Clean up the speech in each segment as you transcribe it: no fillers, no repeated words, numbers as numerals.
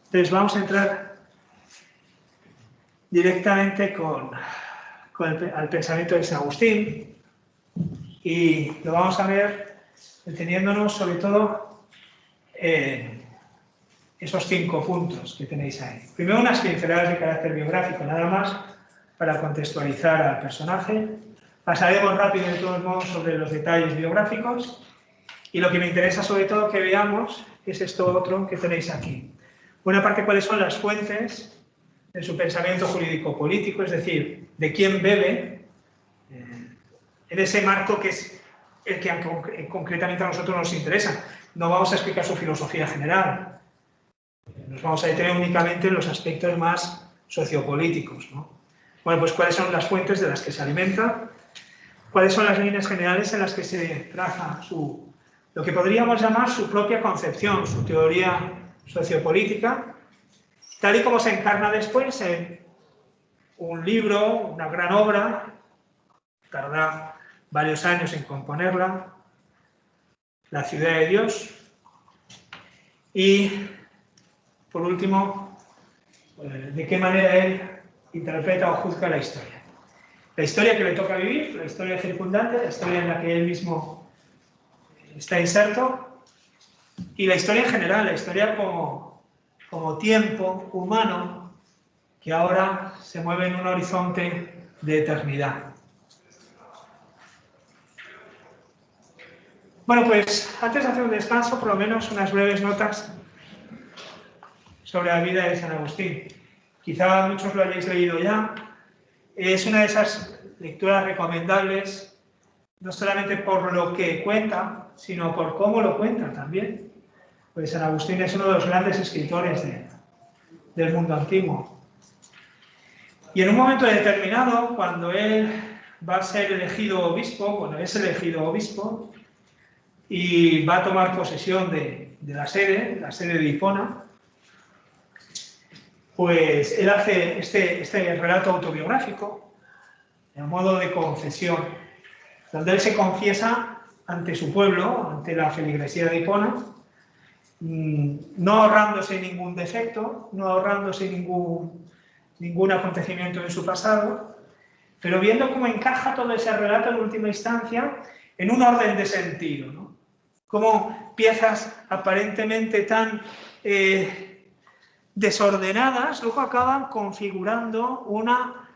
Entonces vamos a entrar directamente al pensamiento de San Agustín y lo vamos a ver deteniéndonos sobre todo en esos 5 puntos que tenéis ahí. Primero, unas pinceladas de carácter biográfico, nada más para contextualizar al personaje. Pasaremos rápido de todos modos sobre los detalles biográficos y lo que me interesa sobre todo que veamos es esto otro que tenéis aquí. Buena parte, cuáles son las fuentes de su pensamiento jurídico-político, es decir, de quién bebe en ese marco que es el que concretamente a nosotros nos interesa. No vamos a explicar su filosofía general, nos vamos a detener únicamente en los aspectos más sociopolíticos, ¿no? Bueno, pues cuáles son las fuentes de las que se alimenta, cuáles son las líneas generales en las que se traza lo que podríamos llamar su propia concepción, su teoría sociopolítica, tal y como se encarna después en un libro, una gran obra, tarda varios años en componerla, La ciudad de Dios, y por último, de qué manera él interpreta o juzga la historia. La historia que le toca vivir, la historia circundante, la historia en la que él mismo está inserto, y la historia en general, la historia como tiempo humano que ahora se mueve en un horizonte de eternidad. Bueno, pues antes de hacer un descanso, por lo menos unas breves notas sobre la vida de San Agustín. Quizá muchos lo hayáis leído ya. Es una de esas lecturas recomendables, no solamente por lo que cuenta, sino por cómo lo cuenta también. Pues San Agustín es uno de los grandes escritores del mundo antiguo. Y en un momento determinado, cuando él va a ser elegido obispo, cuando es elegido obispo, y va a tomar posesión de la sede de Hipona, pues él hace este relato autobiográfico, en modo de confesión, donde él se confiesa ante su pueblo, ante la feligresía de Hipona, no ahorrándose ningún defecto, no ahorrándose ningún acontecimiento en su pasado, pero viendo cómo encaja todo ese relato en última instancia en un orden de sentido, ¿no? Cómo piezas aparentemente tan desordenadas luego acaban configurando una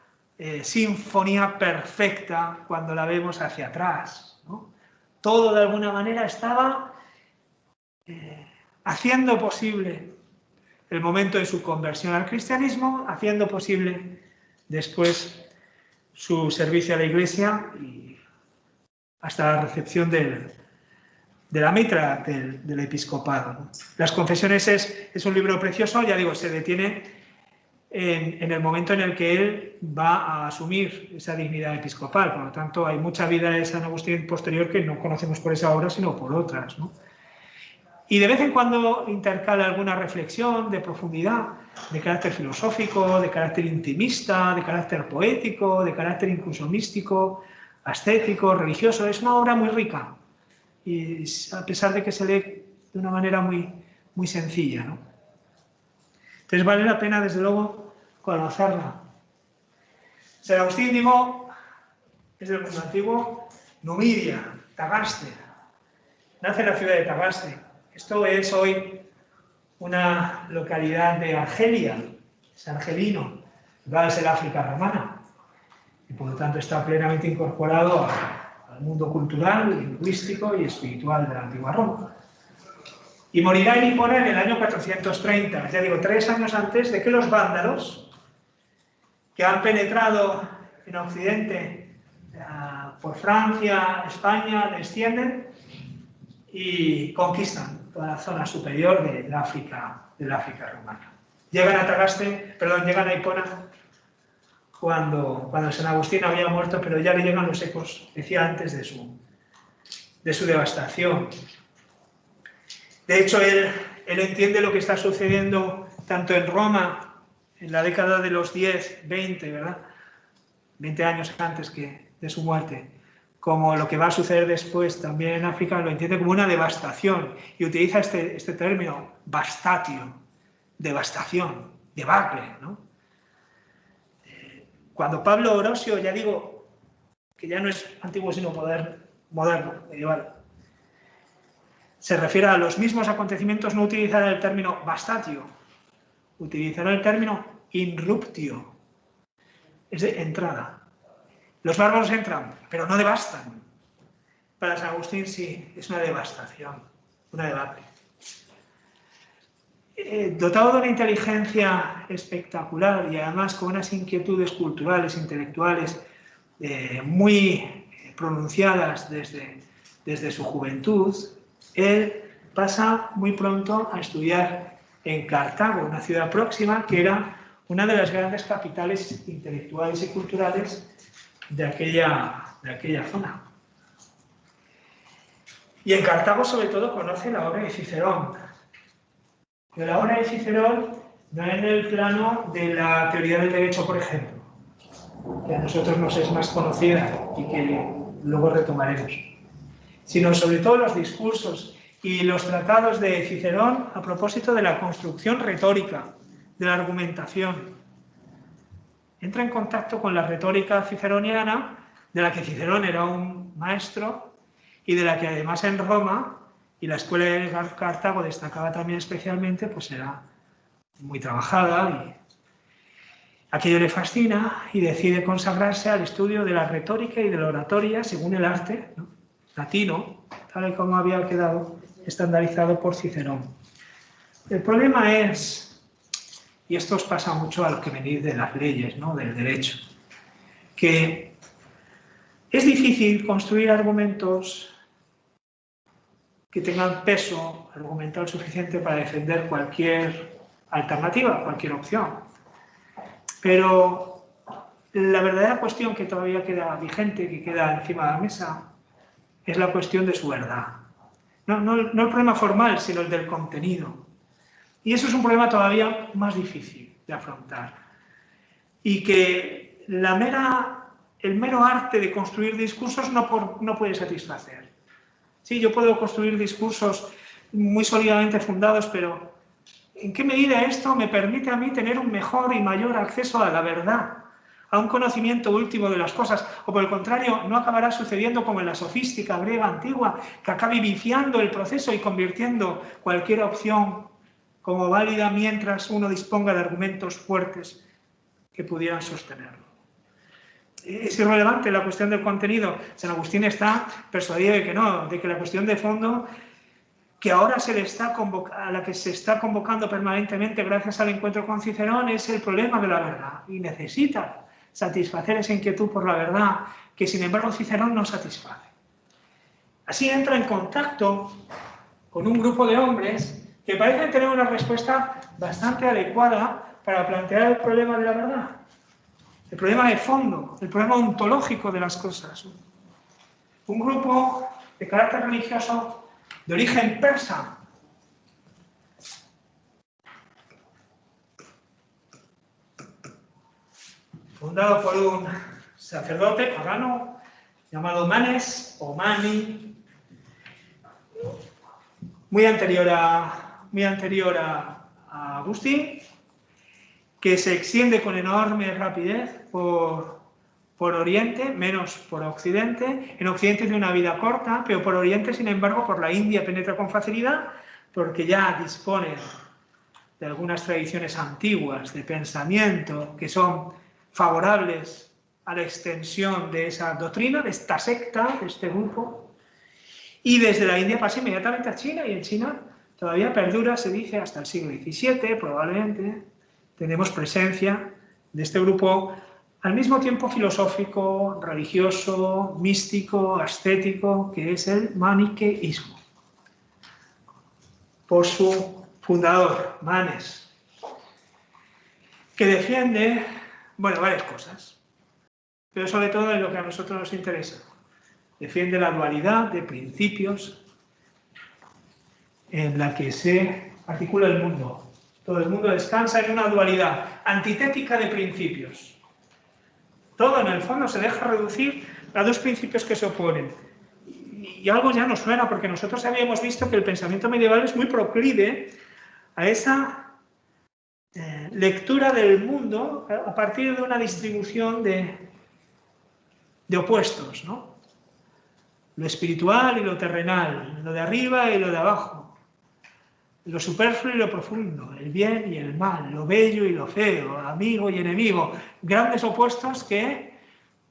sinfonía perfecta cuando la vemos hacia atrás, ¿no? Todo de alguna manera estaba haciendo posible el momento de su conversión al cristianismo, haciendo posible después su servicio a la Iglesia y hasta la recepción de la mitra del episcopado, ¿no? Las Confesiones es un libro precioso, ya digo, se detiene en el momento en el que él va a asumir esa dignidad episcopal. Por lo tanto, hay mucha vida de San Agustín posterior que no conocemos por esa obra, sino por otras, ¿no? Y de vez en cuando intercala alguna reflexión de profundidad, de carácter filosófico, de carácter intimista, de carácter poético, de carácter incluso místico, ascético, religioso. Es una obra muy rica, y a pesar de que se lee de una manera muy, muy sencilla, ¿no? Entonces vale la pena, desde luego, conocerla. San Agustín, digo, es del mundo antiguo, Numidia, Tagaste. Nace en la ciudad de Tagaste. Esto es hoy una localidad de Argelia, es argelino, va a ser África romana, y por lo tanto está plenamente incorporado al mundo cultural, lingüístico y espiritual de la antigua Roma. Y morirá en Hipona en el año 430, ya digo, 3 años antes de que los vándalos, que han penetrado en Occidente por Francia, España, descienden y conquistan toda la zona superior del África romana. Llegan a Hipona cuando San Agustín había muerto, pero ya le llegan los ecos, decía antes, de su devastación. De hecho, él entiende lo que está sucediendo tanto en Roma, en la década de los 10, 20, ¿verdad? 20 años antes de su muerte, como lo que va a suceder después también en África, lo entiende como una devastación y utiliza este término, bastatio, devastación, debacle, ¿no? Cuando Pablo Orosio, ya digo, que ya no es antiguo sino moderno, medieval, se refiere a los mismos acontecimientos, no utilizará el término vastatio, utilizará el término inruptio, es de entrada. Los bárbaros entran, pero no devastan. Para San Agustín sí, es una devastación, una debacle. Dotado de una inteligencia espectacular y además con unas inquietudes culturales, intelectuales muy pronunciadas desde su juventud, él pasa muy pronto a estudiar en Cartago, una ciudad próxima que era una de las grandes capitales intelectuales y culturales de aquella zona. Y en Cartago, sobre todo, conoce la obra de Cicerón. Pero la obra de Cicerón no en el plano de la teoría del derecho, por ejemplo, que a nosotros nos es más conocida y que luego retomaremos, sino sobre todo los discursos y los tratados de Cicerón a propósito de la construcción retórica, de la argumentación. Entra en contacto con la retórica ciceroniana, de la que Cicerón era un maestro y de la que además en Roma, y la escuela de Cartago destacaba también especialmente, pues era muy trabajada y aquello le fascina y decide consagrarse al estudio de la retórica y de la oratoria según el arte, ¿no?, latino, tal y como había quedado estandarizado por Cicerón. El problema es, y esto os pasa mucho a los que venís de las leyes, ¿no?, del derecho, que es difícil construir argumentos que tengan peso argumental suficiente para defender cualquier alternativa, cualquier opción. Pero la verdadera cuestión que todavía queda vigente, que queda encima de la mesa, es la cuestión de su verdad. No el problema formal, sino el del contenido. Y eso es un problema todavía más difícil de afrontar. Y que el mero arte de construir discursos no puede satisfacer. Sí, yo puedo construir discursos muy sólidamente fundados, pero ¿en qué medida esto me permite a mí tener un mejor y mayor acceso a la verdad, a un conocimiento último de las cosas? O por el contrario, no acabará sucediendo como en la sofística griega antigua, que acabe viciando el proceso y convirtiendo cualquier opción como válida mientras uno disponga de argumentos fuertes que pudieran sostenerlo. Es irrelevante la cuestión del contenido. San Agustín está persuadido de que no, de que la cuestión de fondo, que ahora a la que se está convocando permanentemente gracias al encuentro con Cicerón, es el problema de la verdad. Y necesita satisfacer esa inquietud por la verdad, que sin embargo Cicerón no satisface. Así entra en contacto con un grupo de hombres que parecen tener una respuesta bastante adecuada para plantear el problema de la verdad. El problema de fondo, el problema ontológico de las cosas. Un grupo de carácter religioso de origen persa, fundado por un sacerdote pagano llamado Manes o Mani, muy anterior a Agustín, que se extiende con enorme rapidez por Oriente, menos por Occidente. En Occidente tiene una vida corta, pero por Oriente, sin embargo, por la India penetra con facilidad, porque ya dispone de algunas tradiciones antiguas de pensamiento que son favorables a la extensión de esa doctrina, de esta secta, de este grupo. Y desde la India pasa inmediatamente a China, y en China todavía perdura, se dice, hasta el siglo XVII, probablemente. Tenemos presencia de este grupo al mismo tiempo filosófico, religioso, místico, ascético, que es el maniqueísmo. Por su fundador, Manes, que defiende, bueno, varias cosas, pero sobre todo en lo que a nosotros nos interesa. Defiende la dualidad de principios en la que se articula el mundo. Todo el mundo descansa en una dualidad antitética de principios. Todo en el fondo se deja reducir a dos principios que se oponen. Y algo ya nos suena, porque nosotros habíamos visto que el pensamiento medieval es muy proclive a esa lectura del mundo a partir de una distribución de opuestos, ¿no? Lo espiritual y lo terrenal, lo de arriba y lo de abajo, lo superfluo y lo profundo, el bien y el mal, lo bello y lo feo, amigo y enemigo, grandes opuestos que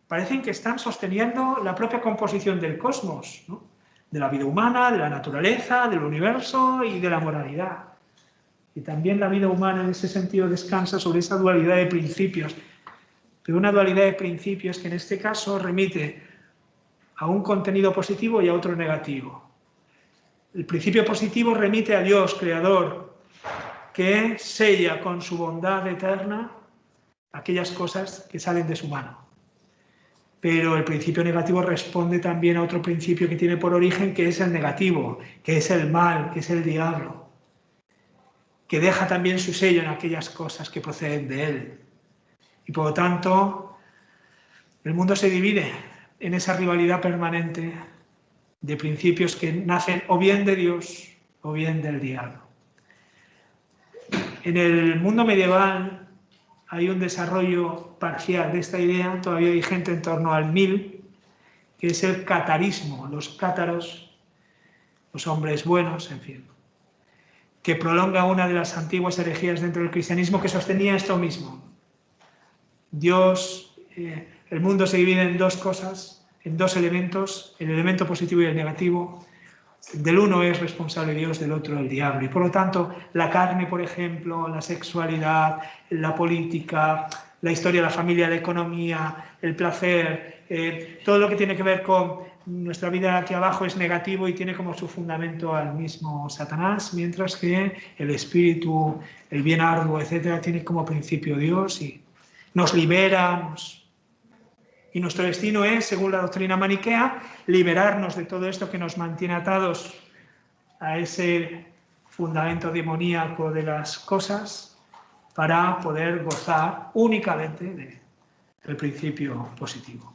parecen que están sosteniendo la propia composición del cosmos, ¿no? De la vida humana, de la naturaleza, del universo y de la moralidad. Y también la vida humana en ese sentido descansa sobre esa dualidad de principios, pero una dualidad de principios que en este caso remite a un contenido positivo y a otro negativo. El principio positivo remite a Dios, creador, que sella con su bondad eterna aquellas cosas que salen de su mano. Pero el principio negativo responde también a otro principio que tiene por origen, que es el negativo, que es el mal, que es el diablo, que deja también su sello en aquellas cosas que proceden de él. Y por lo tanto, el mundo se divide en esa rivalidad permanente de principios que nacen o bien de Dios o bien del diablo. En el mundo medieval hay un desarrollo parcial de esta idea, todavía hay gente en torno al 1000, que es el catarismo, los cátaros, los hombres buenos, en fin, que prolonga una de las antiguas herejías dentro del cristianismo que sostenía esto mismo. Dios, el mundo se divide en dos cosas, en dos elementos, el elemento positivo y el negativo. Del uno es responsable Dios, del otro el diablo. Y por lo tanto, la carne, por ejemplo, la sexualidad, la política, la historia de la familia, la economía, el placer, todo lo que tiene que ver con nuestra vida aquí abajo es negativo y tiene como su fundamento al mismo Satanás, mientras que el espíritu, el bien arduo, etcétera, tiene como principio Dios y nos libera, y nuestro destino es, según la doctrina maniquea, liberarnos de todo esto que nos mantiene atados a ese fundamento demoníaco de las cosas para poder gozar únicamente del principio positivo.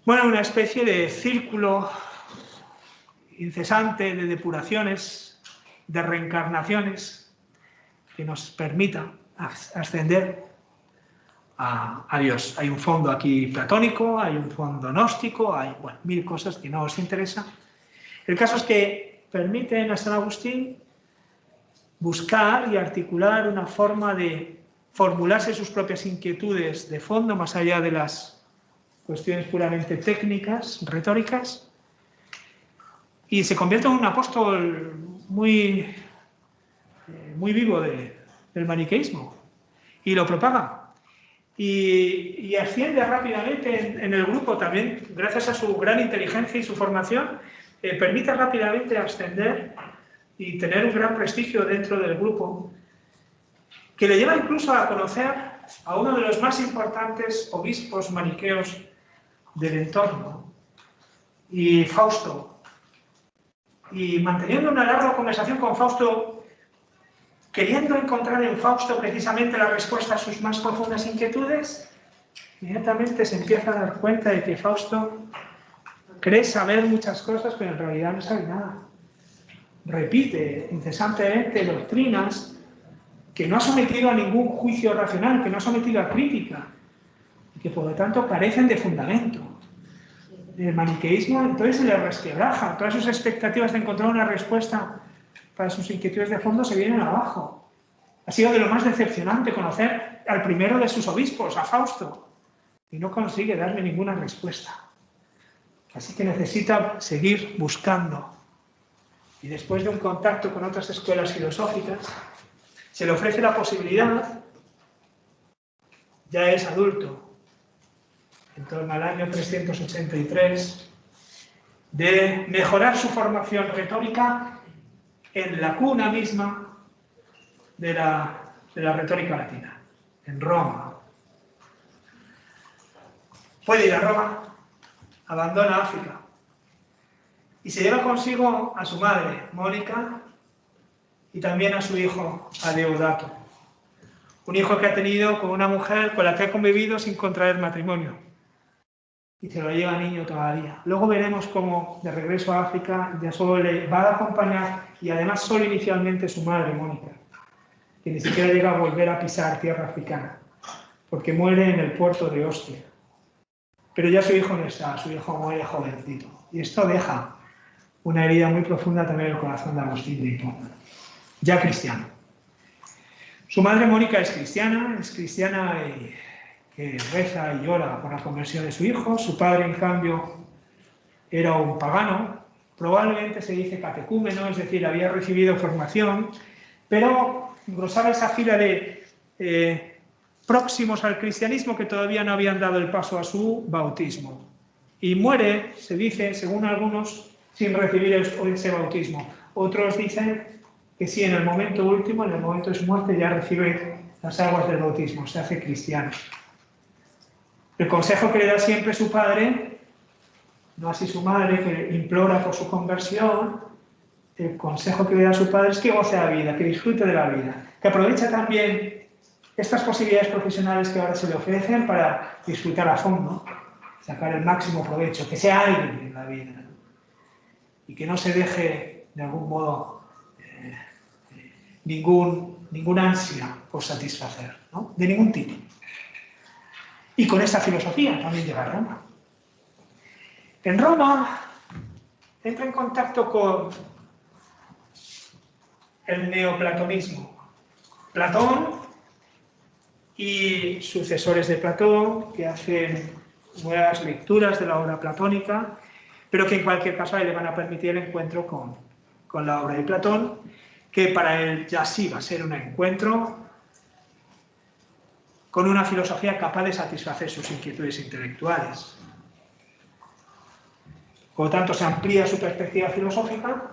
Bueno, una especie de círculo incesante de depuraciones, de reencarnaciones, que nos permita ascender a Dios. Hay un fondo aquí platónico, hay un fondo gnóstico, hay, bueno, 1000 cosas que no os interesan. El caso es que permiten a San Agustín buscar y articular una forma de formularse sus propias inquietudes de fondo, más allá de las cuestiones puramente técnicas, retóricas, y se convierte en un apóstol muy vivo del maniqueísmo, y lo propaga. Y asciende rápidamente en el grupo también, gracias a su gran inteligencia y su formación, permite rápidamente ascender y tener un gran prestigio dentro del grupo, que le lleva incluso a conocer a uno de los más importantes obispos maniqueos del entorno, y Fausto. Y manteniendo una larga conversación con Fausto, queriendo encontrar en Fausto precisamente la respuesta a sus más profundas inquietudes, inmediatamente se empieza a dar cuenta de que Fausto cree saber muchas cosas, pero en realidad no sabe nada. Repite incesantemente doctrinas que no ha sometido a ningún juicio racional, que no ha sometido a crítica, y que por lo tanto carecen de fundamento. El maniqueísmo entonces se le resquebraja, todas sus expectativas de encontrar una respuesta para sus inquietudes de fondo se vienen abajo. Ha sido de lo más decepcionante conocer al primero de sus obispos, a Fausto, y no consigue darle ninguna respuesta. Así que necesita seguir buscando. Y después de un contacto con otras escuelas filosóficas, se le ofrece la posibilidad, ya es adulto, en torno al año 383, de mejorar su formación retórica en la cuna misma de la retórica latina, en Roma. Puede ir a Roma, abandona África y se lleva consigo a su madre, Mónica, y también a su hijo, Adeodato. Un hijo que ha tenido con una mujer con la que ha convivido sin contraer matrimonio. Y se lo lleva niño todavía. Luego veremos cómo de regreso a África ya solo le va a acompañar, y además solo inicialmente, su madre, Mónica. que ni siquiera llega a volver a pisar tierra africana, porque muere en el puerto de Ostia. Pero ya su hijo no está, su hijo muere jovencito. Y esto deja una herida muy profunda también en el corazón de Agustín de Hipona, ya cristiano. Su madre Mónica es cristiana que reza y llora por la conversión de su hijo. Su padre, en cambio, era un pagano, probablemente se dice catecúmeno, es decir, había recibido formación, pero engrosaba esa fila de próximos al cristianismo que todavía no habían dado el paso a su bautismo. Y muere, se dice, según algunos, sin recibir ese bautismo. Otros dicen que sí, en el momento último, en el momento de su muerte, ya recibe las aguas del bautismo, se hace cristiano. El consejo que le da siempre su padre, no así su madre, que implora por su conversión, el consejo que le da su padre es que goce la vida, que disfrute de la vida, que aproveche también estas posibilidades profesionales que ahora se le ofrecen para disfrutar a fondo, sacar el máximo provecho, que sea alguien en la vida, ¿no? Y que no se deje de algún modo ningún ansia por satisfacer, ¿no? De ningún tipo. Y con esta filosofía también llega a Roma. En Roma entra en contacto con el neoplatonismo. Platón y sucesores de Platón que hacen nuevas lecturas de la obra platónica, pero que en cualquier caso le van a permitir el encuentro con la obra de Platón, que para él ya sí va a ser un encuentro con una filosofía capaz de satisfacer sus inquietudes intelectuales. Por lo tanto, se amplía su perspectiva filosófica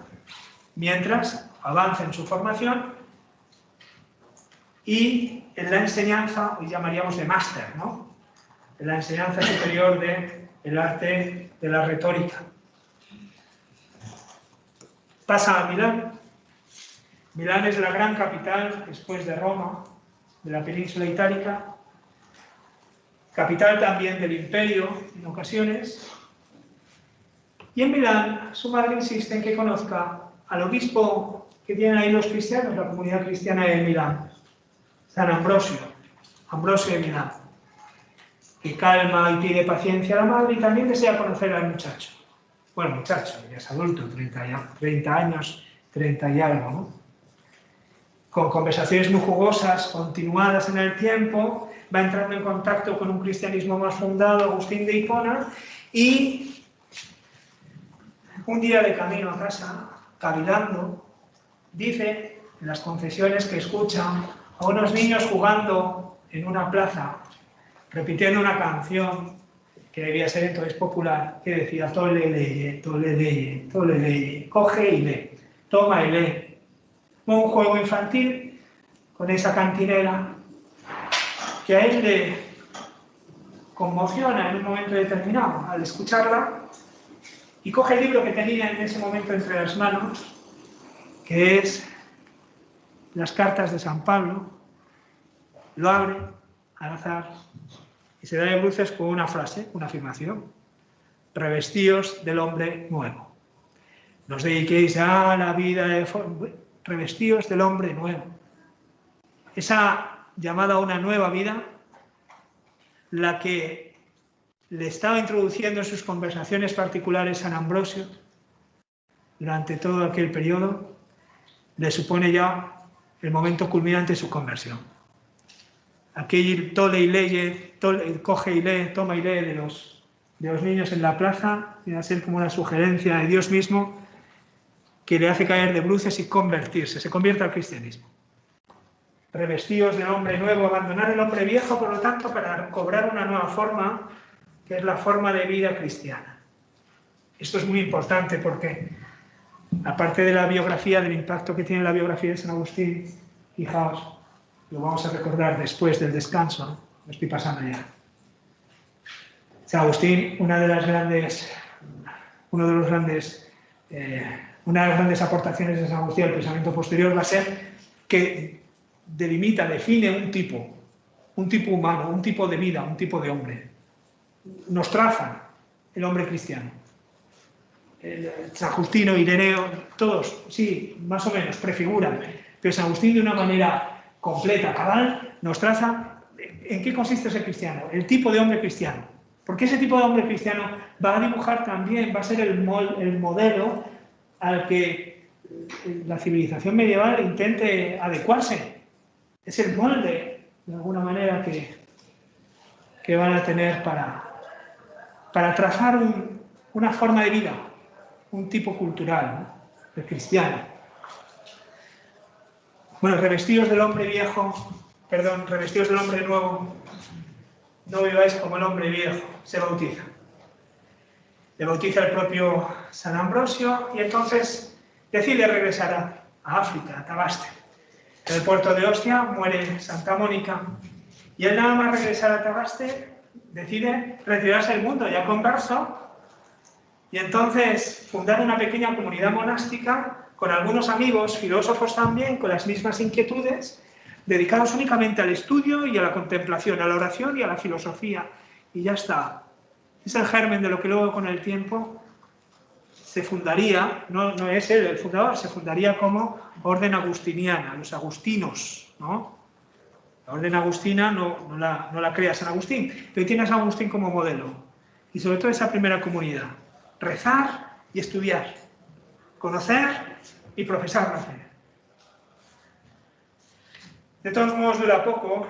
mientras avanza en su formación y en la enseñanza, hoy llamaríamos de máster, ¿no? En la enseñanza superior del arte de la retórica. Pasa a Milán. Milán es la gran capital, después de Roma, de la península itálica, capital también del imperio en ocasiones. Y en Milán, su madre insiste en que conozca al obispo que tienen ahí los cristianos, la comunidad cristiana de Milán, San Ambrosio, Ambrosio de Milán, que calma y pide paciencia a la madre y también desea conocer al muchacho. Bueno, muchacho, ya es adulto, 30 años, 30 y algo, ¿no? Con conversaciones muy jugosas, continuadas en el tiempo, va entrando en contacto con un cristianismo más fundado, Agustín de Hipona, y un día de camino a casa, cavilando, dice en las confesiones que escucha a unos niños jugando en una plaza, repitiendo una canción que debía ser entonces popular, que decía tole leye, tole leye, tole leye, coge y lee, toma y lee. Un juego infantil con esa cantinela que a él le conmociona en un momento determinado al escucharla y coge el libro que tenía en ese momento entre las manos, que es las cartas de San Pablo, lo abre al azar y se da de bruces con una frase, una afirmación: revestíos del hombre nuevo. No os dediquéis a la vida de revestíos del hombre nuevo. Esa llamada a una nueva vida, la que le estaba introduciendo en sus conversaciones particulares San Ambrosio durante todo aquel periodo, le supone ya el momento culminante de su conversión. Aquel tole y leye, coge y lee, toma y lee de los niños en la plaza, viene a ser como una sugerencia de Dios mismo que le hace caer de bruces y convertirse, se convierte al cristianismo. Revestidos del hombre nuevo, abandonar el hombre viejo, por lo tanto, para cobrar una nueva forma, que es la forma de vida cristiana. Esto es muy importante porque, aparte de la biografía, del impacto que tiene la biografía de San Agustín, fijaos, lo vamos a recordar después del descanso, ¿no? Lo estoy pasando ya. San Agustín, una de las grandes aportaciones de San Agustín al pensamiento posterior va a ser que define un tipo humano, un tipo de vida, un tipo de hombre. Nos trazan el hombre cristiano. San Justino, Ireneo, todos, sí, más o menos, prefiguran, pero San Agustín de una manera completa, cabal, nos traza en qué consiste ser cristiano, el tipo de hombre cristiano. Porque ese tipo de hombre cristiano va a dibujar también, va a ser el modelo al que la civilización medieval intente adecuarse. Es el molde, de alguna manera, que van a tener para trazar una forma de vida, un tipo cultural, ¿no? El cristiano. Bueno, revestidos del hombre nuevo, no viváis como el hombre viejo, se bautiza. Le bautiza el propio San Ambrosio y entonces decide regresar a África, a Tabaste. En el puerto de Ostia muere Santa Mónica y él nada más regresar a Tabaste decide retirarse del mundo ya converso y entonces fundar una pequeña comunidad monástica con algunos amigos, filósofos también, con las mismas inquietudes, dedicados únicamente al estudio y a la contemplación, a la oración y a la filosofía. Y ya está. Es el germen de lo que luego con el tiempo se fundaría, no es él el fundador, se fundaría como orden agustiniana, los agustinos, ¿no? La orden agustina no la crea San Agustín, pero tiene a San Agustín como modelo. Y sobre todo esa primera comunidad, rezar y estudiar, conocer y profesar la fe. De todos modos dura poco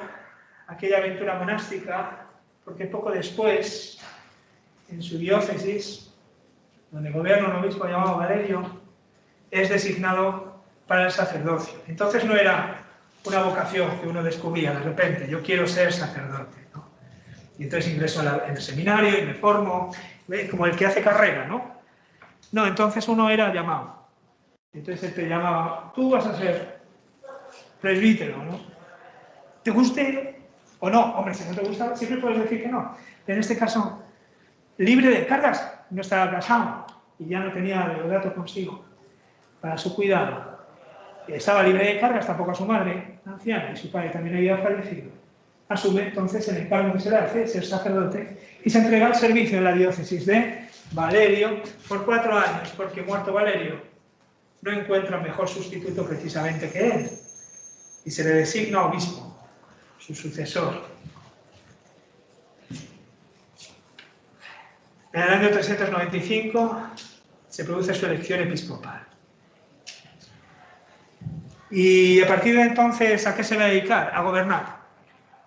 aquella aventura monástica, porque poco después, en su diócesis, donde gobierna un obispo llamado Valerio, es designado para el sacerdocio. Entonces no era una vocación que uno descubría de repente, yo quiero ser sacerdote, ¿no? Y entonces ingreso en el seminario y me formo, como el que hace carrera, ¿no? No, entonces uno era llamado. Entonces él te llamaba, tú vas a ser presbítero, ¿no? ¿Te guste o no? Hombre, si no te gusta, siempre puedes decir que no. En este caso, libre de cargas, no estaba casado y ya no tenía Deodato consigo para su cuidado. Estaba libre de cargas, tampoco a su madre, anciana, y su padre también había fallecido. Asume entonces el encargo que se le hace, ser sacerdote, y se entrega al servicio en la diócesis de Valerio por 4 años, porque muerto Valerio no encuentra mejor sustituto precisamente que él, y se le designa obispo, su sucesor. En el año 395 se produce su elección episcopal. Y a partir de entonces, ¿a qué se va a dedicar? A gobernar.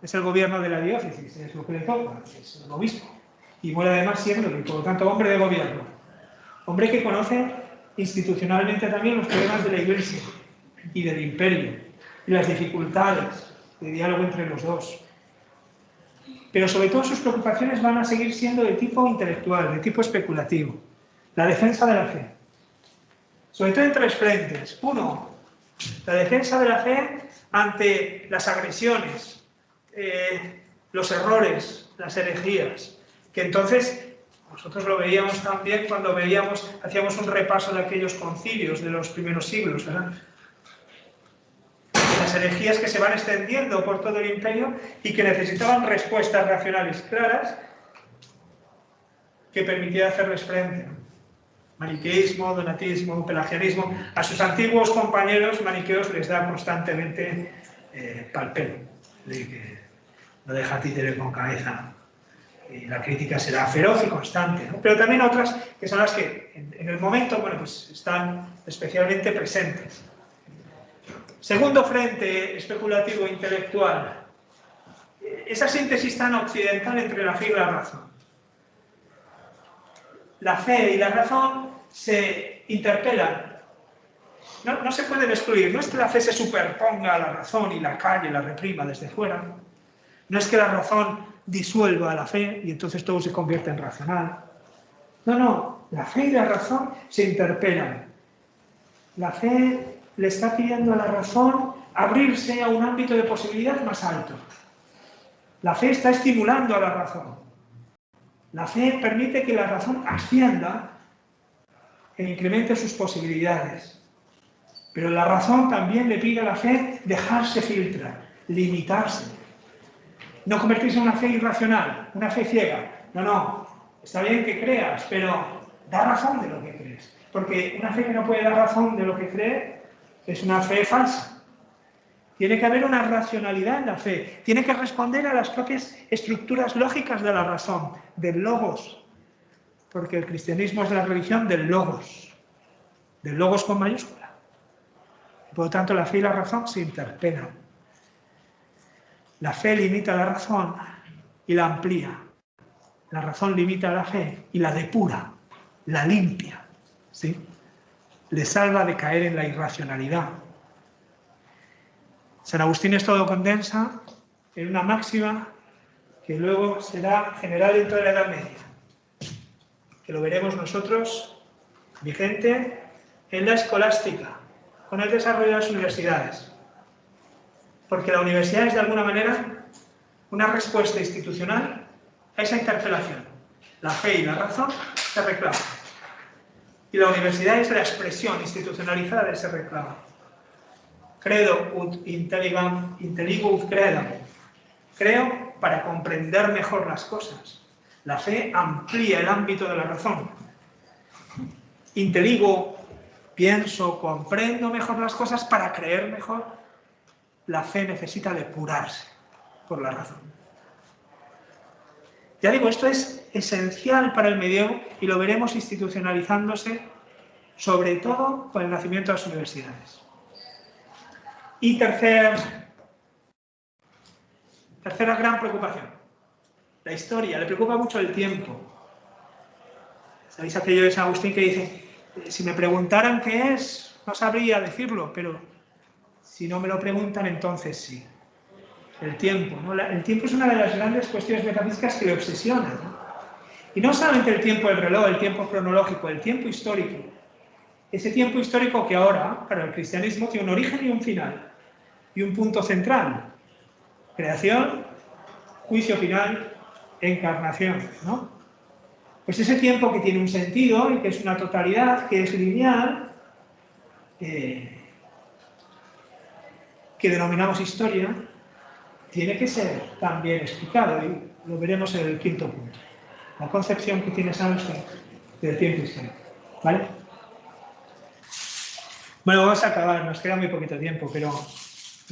Es el gobierno de la diócesis, es lo que le toca, es el obispo. Y muere además siendo, y por lo tanto, hombre de gobierno. Hombre que conoce institucionalmente también los problemas de la Iglesia y del imperio, y las dificultades de diálogo entre los dos. Pero sobre todo sus preocupaciones van a seguir siendo de tipo intelectual, de tipo especulativo. La defensa de la fe. Sobre todo en 3 frentes. 1, la defensa de la fe ante las agresiones, los errores, las herejías, que entonces nosotros lo veíamos también cuando hacíamos un repaso de aquellos concilios de los primeros siglos, ¿verdad? Las herejías que se van extendiendo por todo el imperio y que necesitaban respuestas racionales claras que permitieran hacerles frente. Maniqueísmo, donatismo, pelagianismo. A sus antiguos compañeros maniqueos les da constantemente pal pelo, de que no deja títere con cabeza. Y la crítica será feroz y constante, ¿no? Pero también otras que son las que en el momento, bueno, pues están especialmente presentes. Segundo frente especulativo intelectual, esa síntesis tan occidental entre la fe y la razón. La fe y la razón se interpelan. No se pueden excluir. No es que la fe se superponga a la razón y la calle, la reprima desde fuera. No es que la razón disuelva a la fe y entonces todo se convierte en racional. No. La fe y la razón se interpelan. La fe le está pidiendo a la razón abrirse a un ámbito de posibilidad más alto. La fe está estimulando a la razón. La fe permite que la razón ascienda e incremente sus posibilidades. Pero la razón también le pide a la fe dejarse filtrar, limitarse. No convertirse en una fe irracional, una fe ciega. No. Está bien que creas, pero da razón de lo que crees. Porque una fe que no puede dar razón de lo que cree es una fe falsa. Tiene que haber una racionalidad en la fe. Tiene que responder a las propias estructuras lógicas de la razón, del logos. Porque el cristianismo es la religión del logos con mayúscula. Por lo tanto, la fe y la razón se interpelan. La fe limita la razón y la amplía. La razón limita la fe y la depura, la limpia, ¿sí? Le salva de caer en la irracionalidad. San Agustín esto lo condensa en una máxima que luego será general en toda la Edad Media, que lo veremos nosotros vigente en la escolástica, con el desarrollo de las universidades. Porque la universidad es de alguna manera una respuesta institucional a esa interpelación. La fe y la razón se reclaman. Y la universidad es la expresión institucionalizada de ese reclamo. Credo ut intelligo ut credam. Creo para comprender mejor las cosas. La fe amplía el ámbito de la razón. Intelligo, pienso, comprendo mejor las cosas para creer mejor. La fe necesita depurarse por la razón. Ya digo, esto es esencial para el medievo y lo veremos institucionalizándose, sobre todo con el nacimiento de las universidades. Y tercera gran preocupación, la historia. Le preocupa mucho el tiempo. ¿Sabéis aquello de San Agustín que dice, si me preguntaran qué es, no sabría decirlo, pero si no me lo preguntan, entonces sí. El tiempo, ¿no? El tiempo es una de las grandes cuestiones metafísicas que le obsesionan, ¿no? Y no solamente el tiempo del reloj, el tiempo cronológico, el tiempo histórico. Ese tiempo histórico que ahora, para el cristianismo, tiene un origen y un final, y un punto central. Creación, juicio final, encarnación, ¿no? Pues ese tiempo que tiene un sentido y que es una totalidad, que es lineal, que denominamos historia, tiene que ser también explicado, y lo veremos en el quinto punto. La concepción que tiene San Agustín del tiempo histórico. ¿Vale? Bueno, vamos a acabar, nos queda muy poquito tiempo, pero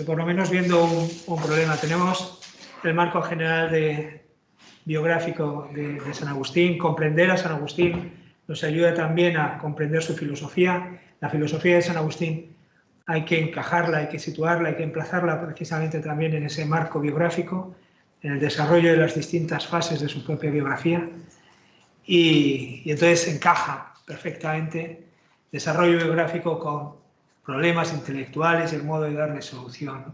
por lo menos viendo un problema. Tenemos el marco general biográfico de San Agustín. Comprender a San Agustín nos ayuda también a comprender su filosofía. La filosofía de San Agustín hay que encajarla, hay que situarla, hay que emplazarla precisamente también en ese marco biográfico, en el desarrollo de las distintas fases de su propia biografía. Y entonces encaja perfectamente desarrollo biográfico con problemas intelectuales y el modo de darle solución.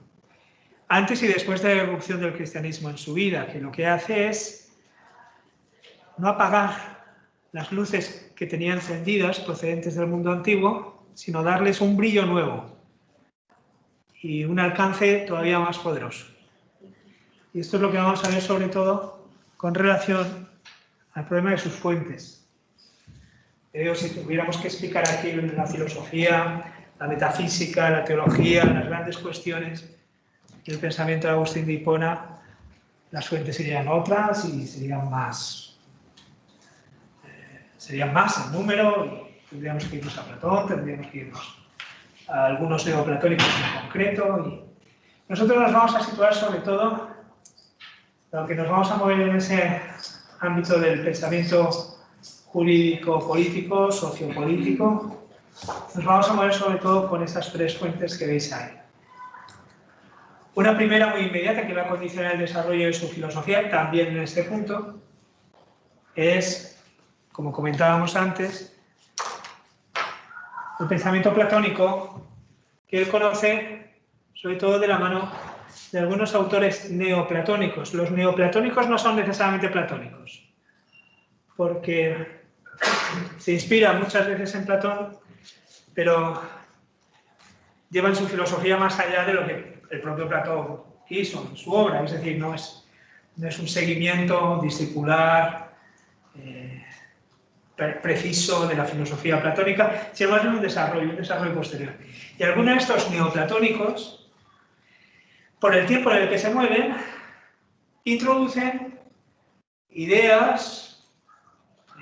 Antes y después de la irrupción del cristianismo en su vida, que lo que hace es no apagar las luces que tenía encendidas procedentes del mundo antiguo, sino darles un brillo nuevo y un alcance todavía más poderoso. Y esto es lo que vamos a ver sobre todo con relación al problema de sus fuentes. Si tuviéramos que explicar aquí la filosofía, la metafísica, la teología, las grandes cuestiones del pensamiento de Agustín de Hipona, las fuentes serían otras y serían más en número, y tendríamos que irnos a Platón, tendríamos que irnos a algunos neoplatónicos en concreto. Y nosotros nos vamos a situar sobre todo, aunque nos vamos a mover en ese ámbito del pensamiento jurídico-político, sociopolítico, nos vamos a mover sobre todo con estas tres fuentes que veis ahí. Una primera muy inmediata que va a condicionar el desarrollo de su filosofía, también en este punto, es, como comentábamos antes, el pensamiento platónico, que él conoce sobre todo de la mano de algunos autores neoplatónicos. Los neoplatónicos no son necesariamente platónicos, porque se inspira muchas veces en Platón, pero llevan su filosofía más allá de lo que el propio Platón quiso en su obra, es decir, no es un seguimiento discipular preciso de la filosofía platónica, sino es un desarrollo posterior. Y algunos de estos neoplatónicos, por el tiempo en el que se mueven, introducen ideas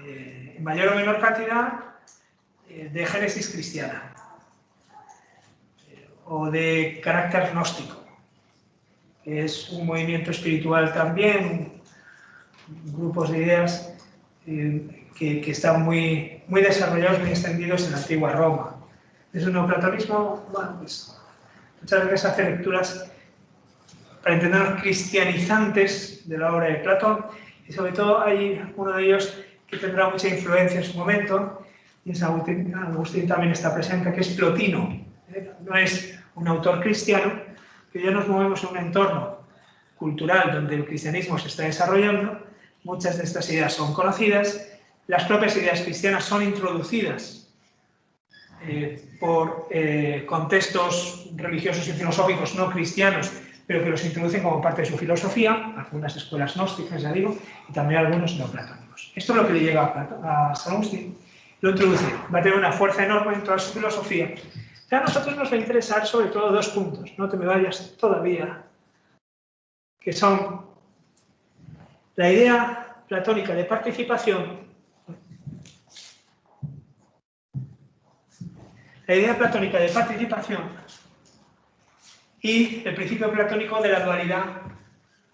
en mayor o menor cantidad de génesis cristiana o de carácter gnóstico. que es un movimiento espiritual también, grupos de ideas que están muy desarrollados, muy extendidos en la antigua Roma. Es un neoplatonismo, bueno, pues muchas veces hace lecturas para entenderlos cristianizantes de la obra de Platón, y sobre todo hay uno de ellos que tendrá mucha influencia en su momento, y es Agustín también está presente, que es Plotino. No es un autor cristiano, que ya nos movemos en un entorno cultural donde el cristianismo se está desarrollando, muchas de estas ideas son conocidas, las propias ideas cristianas son introducidas por contextos religiosos y filosóficos no cristianos, pero que los introducen como parte de su filosofía, algunas escuelas gnósticas, ya digo, y también algunos neoplatónicos. Esto es lo que le llega a San Agustín, lo introduce, va a tener una fuerza enorme en toda su filosofía. A nosotros nos va a interesar sobre todo dos puntos, no te me vayas todavía, que son la idea platónica de participación, y el principio platónico de la dualidad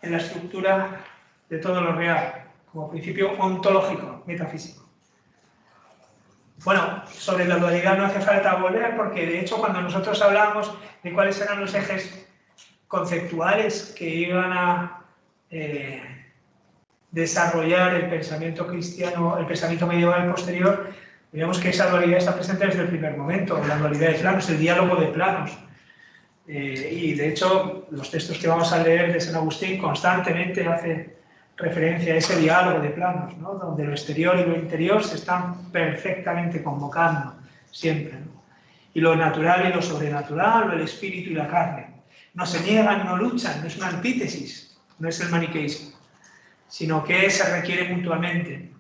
en la estructura de todo lo real, como principio ontológico, metafísico. Bueno, sobre la dualidad no hace falta volver, porque de hecho cuando nosotros hablamos de cuáles eran los ejes conceptuales que iban a desarrollar el pensamiento cristiano, el pensamiento medieval posterior, digamos que esa dualidad está presente desde el primer momento, la dualidad de planos, el diálogo de planos. Y de hecho, los textos que vamos a leer de San Agustín constantemente hace referencia a ese diálogo de planos, ¿no? Donde lo exterior y lo interior se están perfectamente convocando, siempre, ¿no? Y lo natural y lo sobrenatural, el espíritu y la carne. No se niegan, no luchan, no es una antítesis, no es el maniqueísmo, sino que se requiere mutuamente.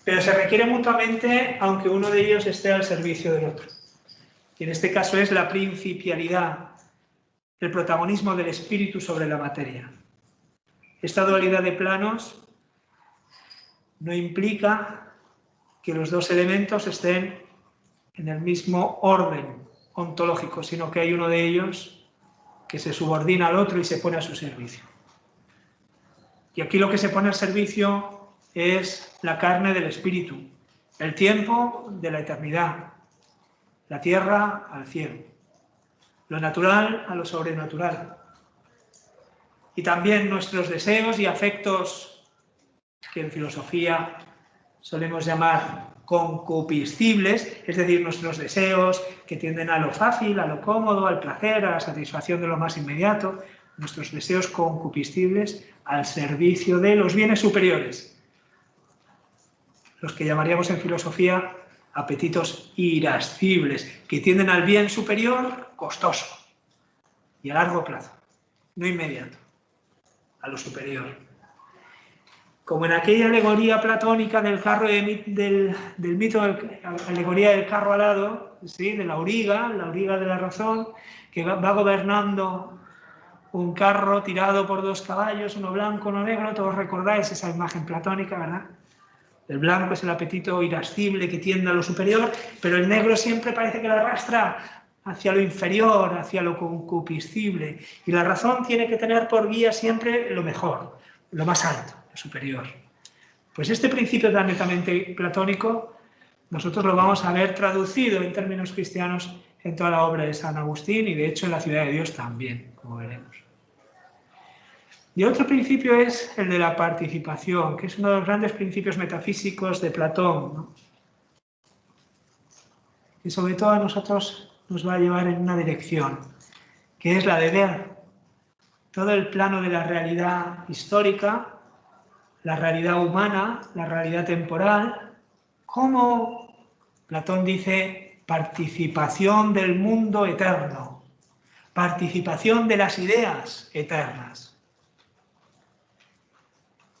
Pero se requiere mutuamente aunque uno de ellos esté al servicio del otro. Y en este caso es la principialidad, el protagonismo del espíritu sobre la materia. Esta dualidad de planos no implica que los dos elementos estén en el mismo orden ontológico, sino que hay uno de ellos que se subordina al otro y se pone a su servicio. Y aquí lo que se pone al servicio es la carne del espíritu, el tiempo de la eternidad, la tierra al cielo, lo natural a lo sobrenatural. Y también nuestros deseos y afectos, que en filosofía solemos llamar concupiscibles, es decir, nuestros deseos que tienden a lo fácil, a lo cómodo, al placer, a la satisfacción de lo más inmediato, nuestros deseos concupiscibles al servicio de los bienes superiores, los que llamaríamos en filosofía apetitos irascibles, que tienden al bien superior costoso y a largo plazo, no inmediato, a lo superior. Como en aquella alegoría platónica del carro del mito, alegoría del carro alado, ¿sí? De la auriga de la razón, que va gobernando un carro tirado por dos caballos, uno blanco, uno negro. Todos recordáis esa imagen platónica, ¿verdad? El blanco es el apetito irascible que tiende a lo superior, pero el negro siempre parece que lo arrastra hacia lo inferior, hacia lo concupiscible. Y la razón tiene que tener por guía siempre lo mejor, lo más alto, lo superior. Pues este principio tan netamente platónico, nosotros lo vamos a ver traducido en términos cristianos en toda la obra de San Agustín y de hecho en la Ciudad de Dios también, como veremos. Y otro principio es el de la participación, que es uno de los grandes principios metafísicos de Platón, ¿no? Y sobre todo a nosotros nos va a llevar en una dirección, que es la de ver todo el plano de la realidad histórica, la realidad humana, la realidad temporal, como Platón dice, participación del mundo eterno, participación de las ideas eternas.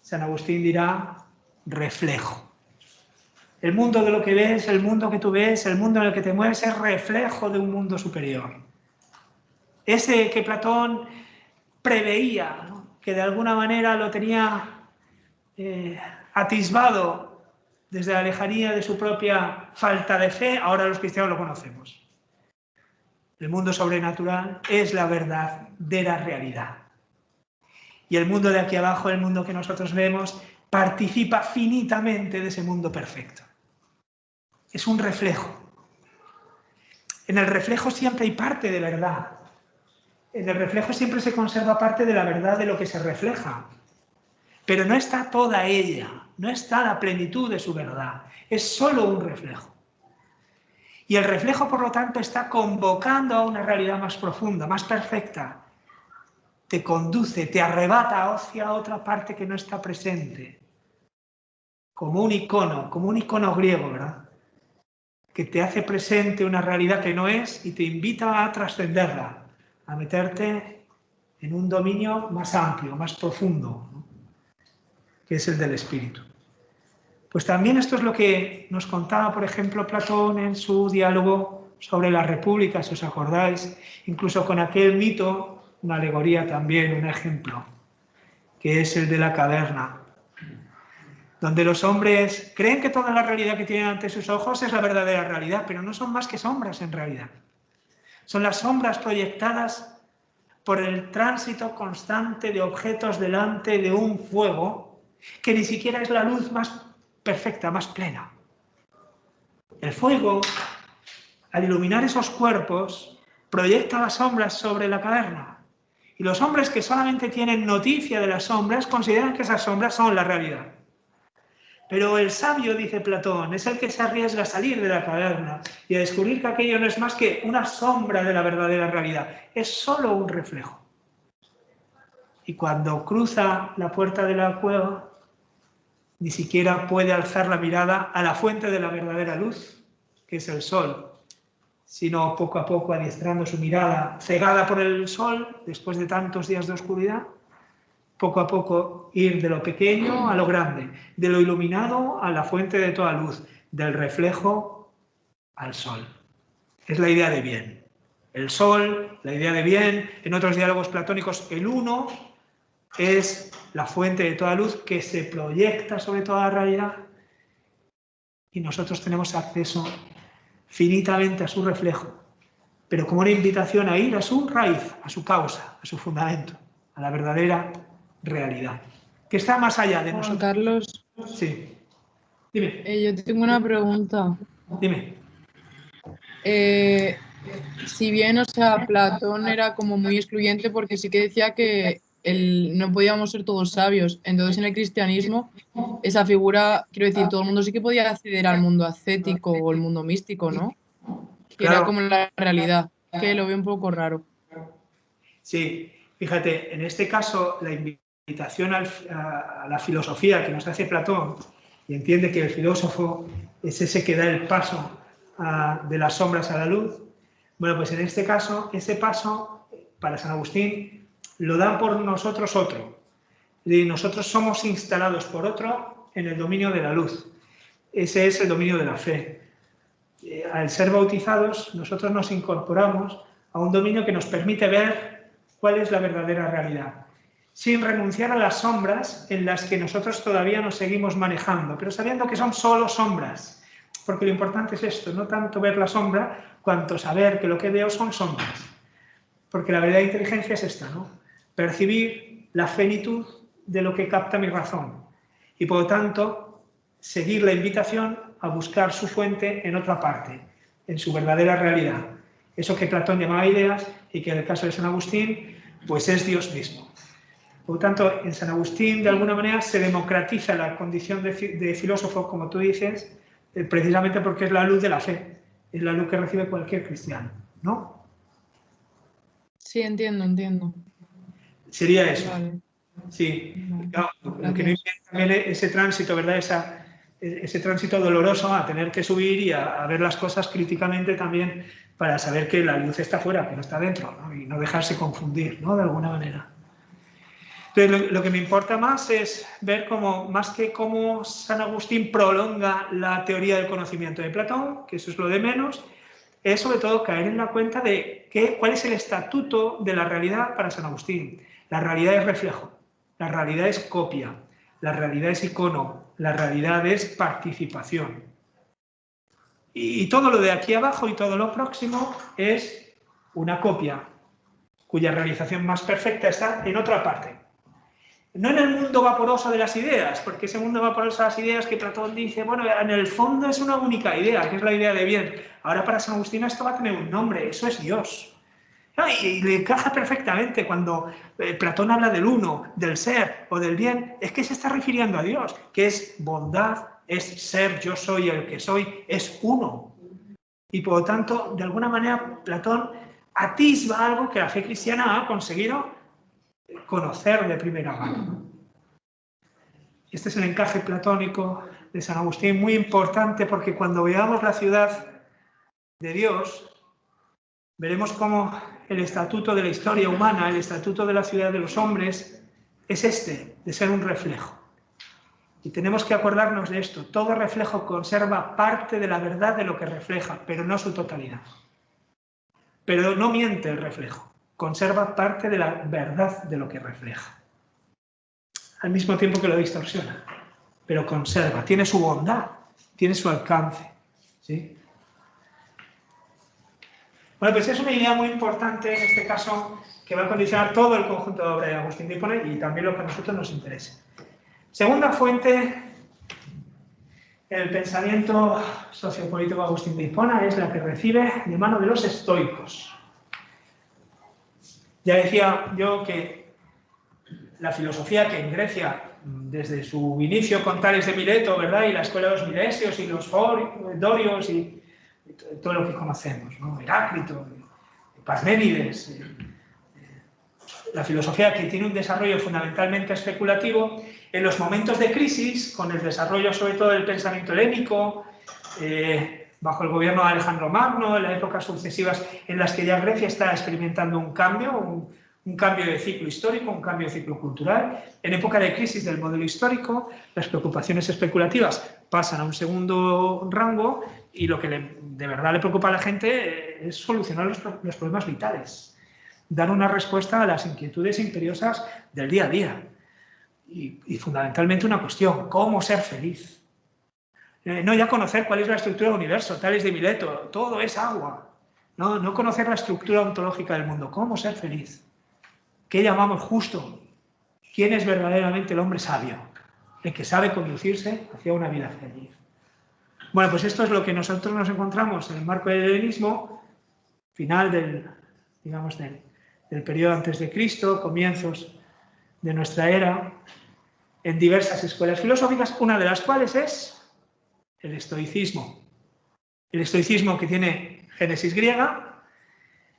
San Agustín dirá reflejo. El mundo de lo que ves, el mundo que tú ves, el mundo en el que te mueves es reflejo de un mundo superior. Ese que Platón preveía, ¿no? Que de alguna manera lo tenía atisbado desde la lejanía de su propia falta de fe, ahora los cristianos lo conocemos. El mundo sobrenatural es la verdadera realidad. Y el mundo de aquí abajo, el mundo que nosotros vemos, participa finitamente de ese mundo perfecto. Es un reflejo. En el reflejo siempre hay parte de verdad. En el reflejo siempre se conserva parte de la verdad de lo que se refleja. Pero no está toda ella, no está la plenitud de su verdad. Es solo un reflejo. Y el reflejo, por lo tanto, está convocando a una realidad más profunda, más perfecta. Te conduce, te arrebata hacia otra parte que no está presente. Como un icono griego, ¿verdad? Que te hace presente una realidad que no es y te invita a trascenderla, a meterte en un dominio más amplio, más profundo, ¿no? Que es el del espíritu. Pues también esto es lo que nos contaba, por ejemplo, Platón en su diálogo sobre la República, si os acordáis, incluso con aquel mito, una alegoría también, un ejemplo, que es el de la caverna, donde los hombres creen que toda la realidad que tienen ante sus ojos es la verdadera realidad, pero no son más que sombras en realidad. Son las sombras proyectadas por el tránsito constante de objetos delante de un fuego que ni siquiera es la luz más perfecta, más plena. El fuego, al iluminar esos cuerpos, proyecta las sombras sobre la caverna. Y los hombres que solamente tienen noticia de las sombras consideran que esas sombras son la realidad. Pero el sabio, dice Platón, es el que se arriesga a salir de la caverna y a descubrir que aquello no es más que una sombra de la verdadera realidad. Es solo un reflejo. Y cuando cruza la puerta de la cueva, ni siquiera puede alzar la mirada a la fuente de la verdadera luz, que es el sol, sino poco a poco adiestrando su mirada, cegada por el sol, después de tantos días de oscuridad, poco a poco ir de lo pequeño a lo grande, de lo iluminado a la fuente de toda luz, del reflejo al sol. Es la idea de bien. El sol, la idea de bien, en otros diálogos platónicos, el uno es la fuente de toda luz que se proyecta sobre toda la realidad y nosotros tenemos acceso finitamente a su reflejo, pero como una invitación a ir a su raíz, a su causa, a su fundamento, a la verdadera realidad, que está más allá de Juan nosotros. Carlos, Sí, dime. yo tengo una pregunta. Dime. Si bien, o sea, Platón era como muy excluyente porque sí que decía que no podíamos ser todos sabios. Entonces, en el cristianismo, esa figura, quiero decir, todo el mundo sí que podía acceder al mundo ascético o el mundo místico, ¿no? Que era Claro, como la realidad, que lo veo un poco raro. sí. Fíjate, en este caso, la invitación a la filosofía que nos hace Platón, y entiende que el filósofo es ese que da el paso de las sombras a la luz. Bueno, pues en este caso, ese paso, para San Agustín, lo da por nosotros otro. Y nosotros somos instalados por otro en el dominio de la luz. Ese es el dominio de la fe. Al ser bautizados, nosotros nos incorporamos a un dominio que nos permite ver cuál es la verdadera realidad, sin renunciar a las sombras en las que nosotros todavía nos seguimos manejando, pero sabiendo que son solo sombras, porque lo importante es esto, no tanto ver la sombra, cuanto saber que lo que veo son sombras, porque la verdadera inteligencia es esta, ¿no? Percibir la finitud de lo que capta mi razón, y por lo tanto, seguir la invitación a buscar su fuente en otra parte, en su verdadera realidad. Eso que Platón llamaba ideas y que en el caso de San Agustín, pues es Dios mismo. Por lo tanto, en San Agustín, de alguna manera, se democratiza la condición de filósofo, como tú dices, precisamente porque es la luz de la fe, es la luz que recibe cualquier cristiano, ¿no? Sí, entiendo. Sería eso. Vale, Sí, vale. claro, lo que no Gracias. impide también ese tránsito, ¿verdad? Ese tránsito doloroso a tener que subir y a ver las cosas críticamente también para saber que la luz está fuera, que no está dentro, ¿no? Y no dejarse confundir, ¿no? De alguna manera. Entonces, lo que me importa más es ver cómo, más que cómo San Agustín prolonga la teoría del conocimiento de Platón, que eso es lo de menos, es sobre todo caer en la cuenta de cuál es el estatuto de la realidad para San Agustín. La realidad es reflejo, la realidad es copia, la realidad es icono, la realidad es participación. Y todo lo de aquí abajo y todo lo próximo es una copia, cuya realización más perfecta está en otra parte. No en el mundo vaporoso de las ideas, porque ese mundo vaporoso de las ideas que Platón dice, bueno, en el fondo es una única idea, que es la idea de bien. Ahora para San Agustín esto va a tener un nombre, eso es Dios. Y le encaja perfectamente cuando Platón habla del uno, del ser o del bien, es que se está refiriendo a Dios, que es bondad, es ser, yo soy el que soy, es uno. Y por lo tanto, de alguna manera, Platón atisba algo que la fe cristiana ha conseguido conocer de primera mano. Este es el encaje platónico de San Agustín, muy importante, porque cuando veamos la ciudad de Dios, veremos cómo el estatuto de la historia humana, el estatuto de la ciudad de los hombres, es este, de ser un reflejo. Y tenemos que acordarnos de esto. Todo reflejo conserva parte de la verdad de lo que refleja, pero no su totalidad. Pero no miente el reflejo, conserva parte de la verdad de lo que refleja. Al mismo tiempo que lo distorsiona, pero conserva, tiene su bondad, tiene su alcance. ¿Sí? Bueno, pues es una idea muy importante en este caso que va a condicionar todo el conjunto de obra de Agustín de Hipona y también lo que a nosotros nos interesa. Segunda fuente en el pensamiento sociopolítico de Agustín de Hipona es la que recibe de mano de los estoicos. Ya decía yo que la filosofía que en Grecia, desde su inicio con Tales de Mileto, ¿verdad? Y la escuela de los Milesios y los Dorios y todo lo que conocemos, ¿no? Heráclito, Parménides, la filosofía que tiene un desarrollo fundamentalmente especulativo, en los momentos de crisis, con el desarrollo sobre todo del pensamiento helénico, bajo el gobierno de Alejandro Magno, en las épocas sucesivas en las que ya Grecia está experimentando un cambio, un cambio de ciclo histórico, un cambio de ciclo cultural. En época de crisis del modelo histórico, las preocupaciones especulativas pasan a un segundo rango y lo que de verdad le preocupa a la gente es solucionar los problemas vitales, dar una respuesta a las inquietudes imperiosas del día a día. Y fundamentalmente una cuestión, ¿cómo ser feliz? No ya conocer cuál es la estructura del universo, Tales de Mileto, todo es agua. No conocer la estructura ontológica del mundo, ¿cómo ser feliz? ¿Qué llamamos justo? ¿Quién es verdaderamente el hombre sabio? El que sabe conducirse hacia una vida feliz. Bueno, pues esto es lo que nosotros nos encontramos en el marco del helenismo, final del periodo antes de Cristo, comienzos de nuestra era, en diversas escuelas filosóficas, una de las cuales es el estoicismo. El estoicismo que tiene génesis griega,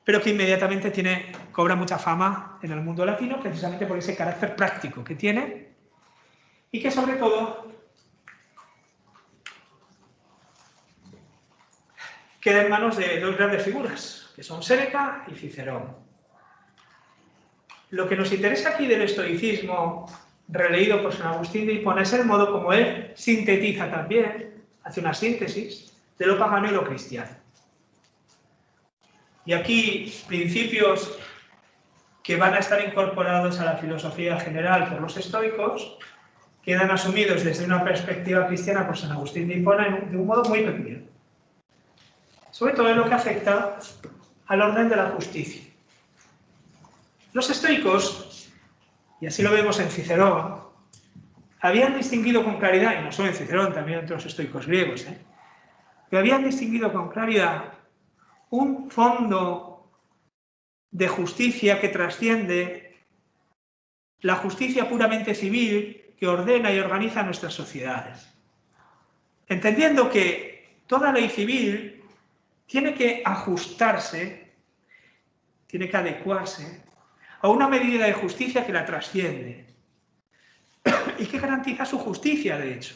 pero que inmediatamente cobra mucha fama en el mundo latino, precisamente por ese carácter práctico que tiene, y que sobre todo queda en manos de dos grandes figuras, que son Séneca y Cicerón. Lo que nos interesa aquí del estoicismo, releído por San Agustín de Hipona, es el modo como él sintetiza también, hace una síntesis de lo pagano y lo cristiano. Y aquí principios que van a estar incorporados a la filosofía general por los estoicos quedan asumidos desde una perspectiva cristiana por San Agustín de Hipona de un modo muy peculiar. Sobre todo en lo que afecta al orden de la justicia. Los estoicos, y así lo vemos en Cicerón, habían distinguido con claridad, y no solo en Cicerón, también entre los estoicos griegos, que habían distinguido con claridad un fondo de justicia que trasciende la justicia puramente civil que ordena y organiza nuestras sociedades. Entendiendo que toda ley civil tiene que ajustarse, tiene que adecuarse a una medida de justicia que la trasciende y que garantiza su justicia, de hecho.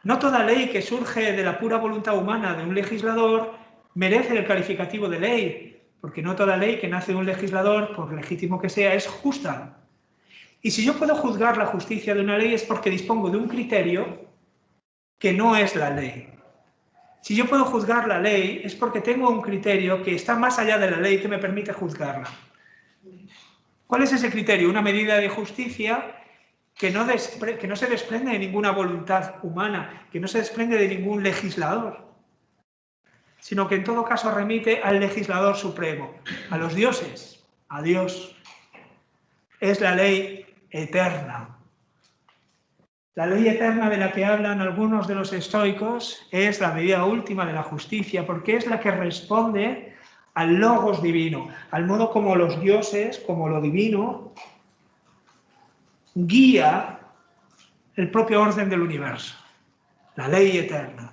No toda ley que surge de la pura voluntad humana de un legislador merece el calificativo de ley, porque no toda ley que nace de un legislador, por legítimo que sea, es justa. Y si yo puedo juzgar la justicia de una ley es porque dispongo de un criterio que no es la ley. Si yo puedo juzgar la ley es porque tengo un criterio que está más allá de la ley que me permite juzgarla. ¿Cuál es ese criterio? Una medida de justicia que no se desprende de ninguna voluntad humana, que no se desprende de ningún legislador, sino que en todo caso remite al legislador supremo, a los dioses, a Dios. Es la ley eterna. La ley eterna de la que hablan algunos de los estoicos es la medida última de la justicia, porque es la que responde al logos divino, al modo como los dioses, como lo divino, guía el propio orden del universo, la ley eterna.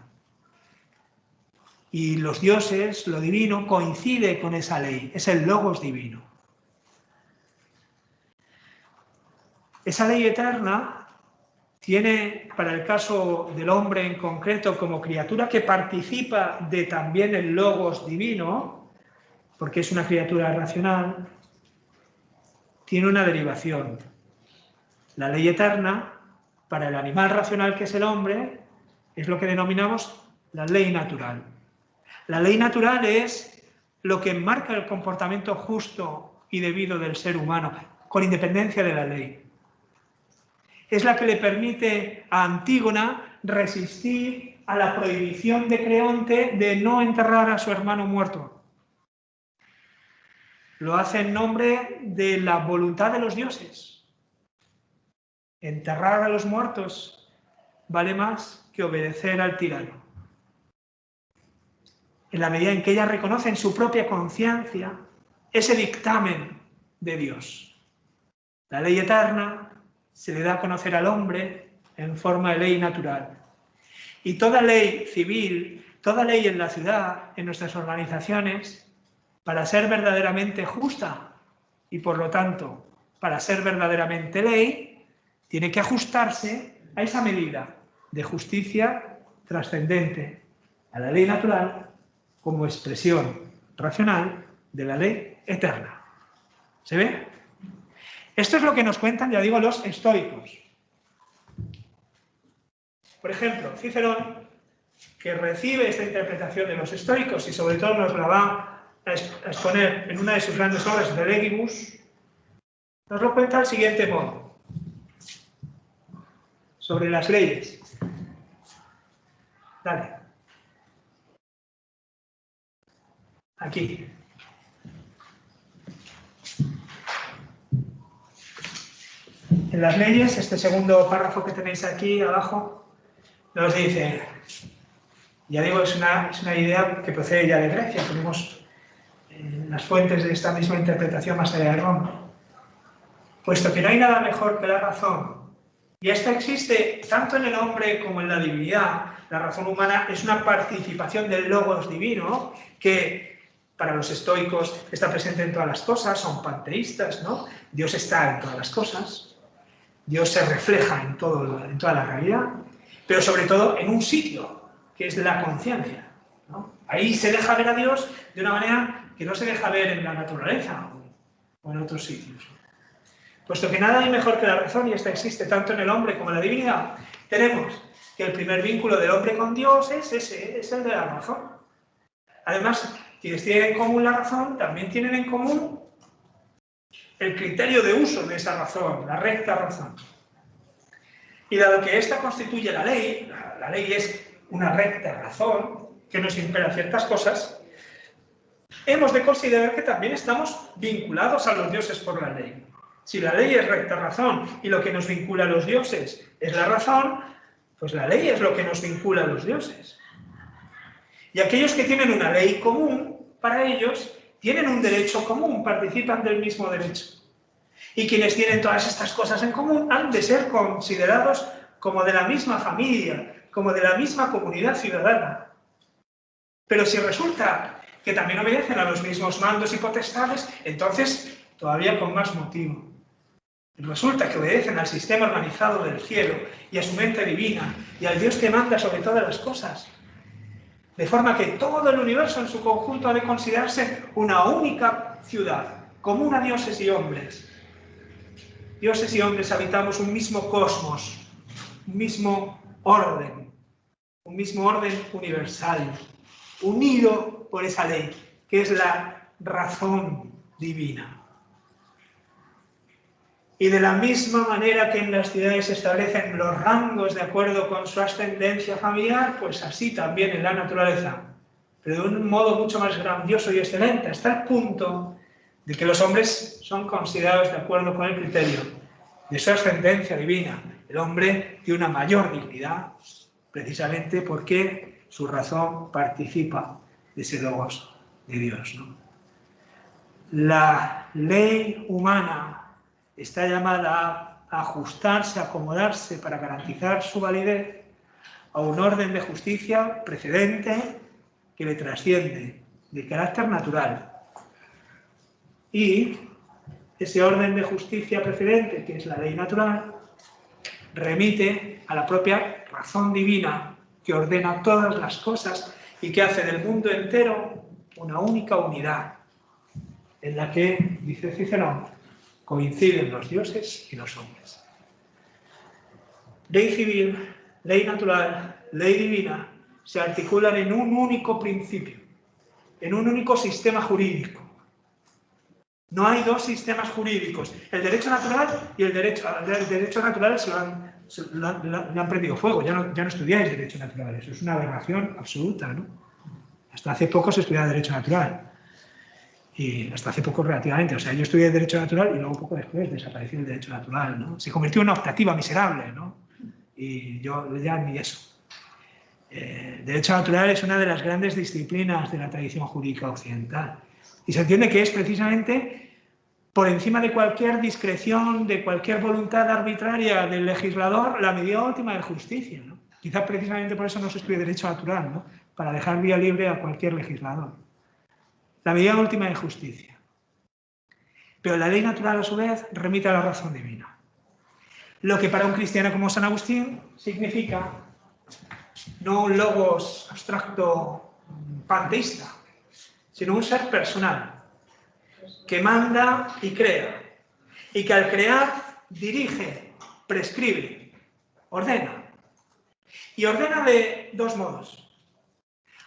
Y los dioses, lo divino, coincide con esa ley, es el logos divino. Esa ley eterna tiene, para el caso del hombre en concreto, como criatura que participa de también el logos divino, porque es una criatura racional, tiene una derivación. La ley eterna, para el animal racional que es el hombre, es lo que denominamos la ley natural. La ley natural es lo que enmarca el comportamiento justo y debido del ser humano, con independencia de la ley. Es la que le permite a Antígona resistir a la prohibición de Creonte de no enterrar a su hermano muerto. Lo hace en nombre de la voluntad de los dioses. Enterrar a los muertos vale más que obedecer al tirano. En la medida en que ella reconoce en su propia conciencia ese dictamen de Dios. La ley eterna se le da a conocer al hombre en forma de ley natural. Y toda ley civil, toda ley en la ciudad, en nuestras organizaciones, para ser verdaderamente justa y por lo tanto para ser verdaderamente ley, tiene que ajustarse a esa medida de justicia trascendente, a la ley natural como expresión racional de la ley eterna. ¿Se ve? Esto es lo que nos cuentan, ya digo, los estoicos. Por ejemplo, Cicerón, que recibe esta interpretación de los estoicos y sobre todo nos la va a exponer en una de sus grandes obras, De Legibus, nos lo cuenta del siguiente modo, sobre las leyes. Dale. Aquí. En las leyes, este segundo párrafo que tenéis aquí abajo, nos dice, ya digo, es una idea que procede ya de Grecia, tenemos las fuentes de esta misma interpretación más allá de Roma. Puesto que no hay nada mejor que la razón, y esta existe tanto en el hombre como en la divinidad, la razón humana es una participación del logos divino que para los estoicos está presente en todas las cosas, son panteístas, ¿no? Dios está en todas las cosas, Dios se refleja en toda la realidad, pero sobre todo en un sitio, que es la conciencia, ¿no? Ahí se deja ver a Dios de una manera que no se deja ver en la naturaleza o en otros sitios. Puesto que nada hay mejor que la razón, y esta existe tanto en el hombre como en la divinidad, tenemos que el primer vínculo del hombre con Dios es ese, es el de la razón. Además, quienes tienen en común la razón, también tienen en común el criterio de uso de esa razón, la recta razón. Y dado que esta constituye la ley es una recta razón que nos impera ciertas cosas, hemos de considerar que también estamos vinculados a los dioses por la ley. Si la ley es recta razón y lo que nos vincula a los dioses es la razón, pues la ley es lo que nos vincula a los dioses. Y aquellos que tienen una ley común, para ellos, tienen un derecho común, participan del mismo derecho. Y quienes tienen todas estas cosas en común han de ser considerados como de la misma familia, como de la misma comunidad ciudadana. Pero si resulta que también obedecen a los mismos mandos y potestades, entonces todavía con más motivo. Resulta que obedecen al sistema organizado del cielo y a su mente divina y al Dios que manda sobre todas las cosas. De forma que todo el universo en su conjunto ha de considerarse una única ciudad, común a dioses y hombres. Dioses y hombres habitamos un mismo cosmos, un mismo orden universal, unido por esa ley, que es la razón divina. Y de la misma manera que en las ciudades se establecen los rangos de acuerdo con su ascendencia familiar, pues así también en la naturaleza, pero de un modo mucho más grandioso y excelente, hasta el punto de que los hombres son considerados de acuerdo con el criterio de su ascendencia divina. El hombre tiene una mayor dignidad, precisamente porque su razón participa de ese logos de Dios, ¿no? La ley humana está llamada a ajustarse, a acomodarse para garantizar su validez a un orden de justicia precedente que le trasciende, de carácter natural. Y ese orden de justicia precedente, que es la ley natural, remite a la propia razón divina que ordena todas las cosas y que hace del mundo entero una única unidad, en la que, dice Cicerón, coinciden los dioses y los hombres. Ley civil, ley natural, ley divina, se articulan en un único principio, en un único sistema jurídico. No hay dos sistemas jurídicos. El derecho natural y el derecho natural le han prendido fuego. Ya no estudiáis derecho natural. Eso es una aberración absoluta, ¿no? Hasta hace poco se estudiaba derecho natural. Y hasta hace poco relativamente. O sea, yo estudié derecho natural y luego poco después desapareció el derecho natural, ¿no? Se convirtió en una optativa miserable, ¿no? Y yo ya ni eso. Derecho natural es una de las grandes disciplinas de la tradición jurídica occidental. Y se entiende que es precisamente por encima de cualquier discreción, de cualquier voluntad arbitraria del legislador, la medida última de justicia, ¿no? Quizás precisamente por eso no se estudia derecho natural, ¿no? Para dejar vía libre a cualquier legislador. La medida última de justicia. Pero la ley natural, a su vez, remite a la razón divina. Lo que para un cristiano como San Agustín significa no un logos abstracto panteísta, sino un ser personal, que manda y crea, y que al crear dirige, prescribe, ordena. Y ordena de dos modos.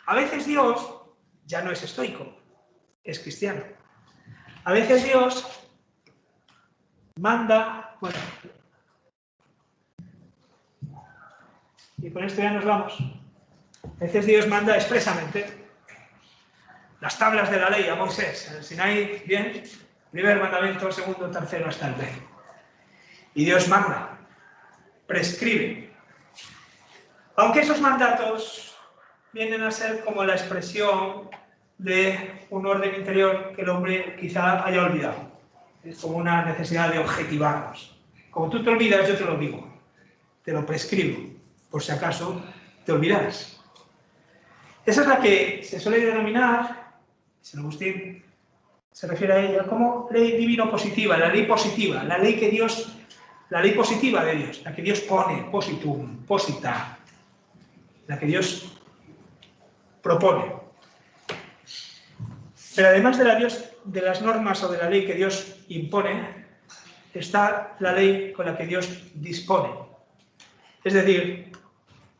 A veces Dios ya no es estoico, es cristiano. A veces Dios manda, bueno, y con esto ya nos vamos. A veces Dios manda expresamente. Las tablas de la ley a Moisés, en el Sinaí, bien, primer mandamiento, segundo, tercero, hasta el 10. Y Dios manda, prescribe. Aunque esos mandatos vienen a ser como la expresión de un orden interior que el hombre quizá haya olvidado. Es como una necesidad de objetivarnos. Como tú te olvidas, yo te lo digo. Te lo prescribo, por si acaso te olvidas. Esa es la que se suele denominar, San Agustín se refiere a ella como ley divino-positiva, la ley positiva, la ley positiva de Dios, la que Dios pone, positum, posita, la que Dios propone. Pero además de las normas o de la ley que Dios impone, está la ley con la que Dios dispone. Es decir,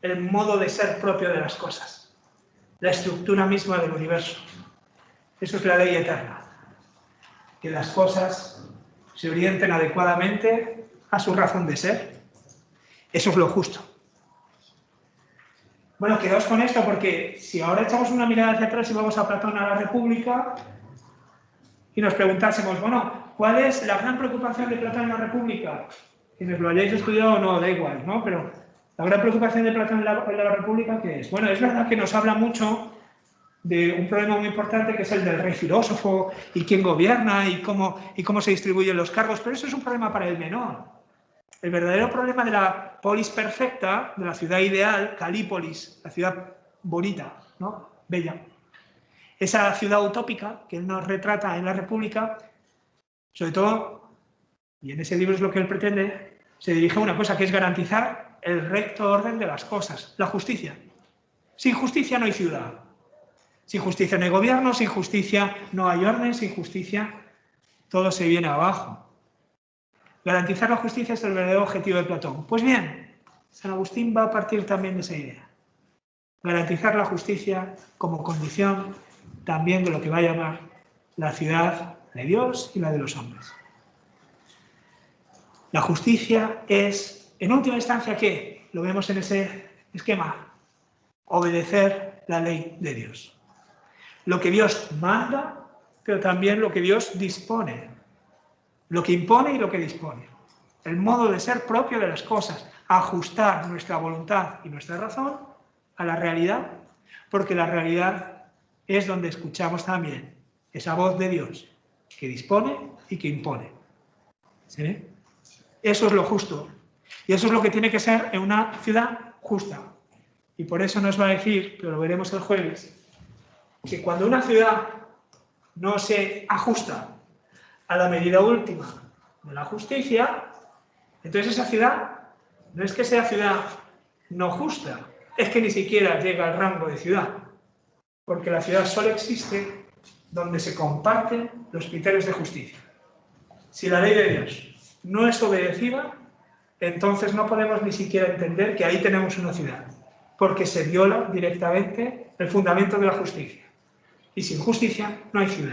el modo de ser propio de las cosas, la estructura misma del universo. Eso es la ley eterna. Que las cosas se orienten adecuadamente a su razón de ser. Eso es lo justo. Bueno, quedaos con esto porque si ahora echamos una mirada hacia atrás y vamos a Platón, a la República, y nos preguntásemos, bueno, ¿cuál es la gran preocupación de Platón en la República? Si nos lo hayáis estudiado o no, da igual, ¿no? Pero la gran preocupación de Platón en la República, ¿qué es? Bueno, es verdad que nos habla mucho de un problema muy importante que es el del rey filósofo y quién gobierna y cómo se distribuyen los cargos, pero eso es un problema para el menor. El verdadero problema de la polis perfecta, de la ciudad ideal, Calípolis, la ciudad bonita, ¿no? Bella. Esa ciudad utópica que él nos retrata en la República, sobre todo, y en ese libro es lo que él pretende, se dirige a una cosa que es garantizar el recto orden de las cosas, la justicia. Sin justicia no hay ciudad. Sin justicia no hay gobierno, sin justicia no hay orden, sin justicia todo se viene abajo. Garantizar la justicia es el verdadero objetivo de Platón. Pues bien, San Agustín va a partir también de esa idea. Garantizar la justicia como condición también de lo que va a llamar la ciudad de Dios y la de los hombres. La justicia es, en última instancia, ¿qué? Lo vemos en ese esquema. Obedecer la ley de Dios. Lo que Dios manda, pero también lo que Dios dispone. Lo que impone y lo que dispone. el modo de ser propio de las cosas, ajustar nuestra voluntad y nuestra razón a la realidad, porque la realidad es donde escuchamos también esa voz de Dios que dispone y que impone. ¿Sí? Eso es lo justo. Y eso es lo que tiene que ser en una ciudad justa. Y por eso nos va a decir, que lo veremos el jueves, que cuando una ciudad no se ajusta a la medida última de la justicia, entonces esa ciudad no es que sea ciudad no justa, es que ni siquiera llega al rango de ciudad, porque la ciudad solo existe donde se comparten los criterios de justicia. Si la ley de Dios no es obedecida, entonces no podemos ni siquiera entender que ahí tenemos una ciudad, porque se viola directamente el fundamento de la justicia. Y sin justicia no hay ciudad.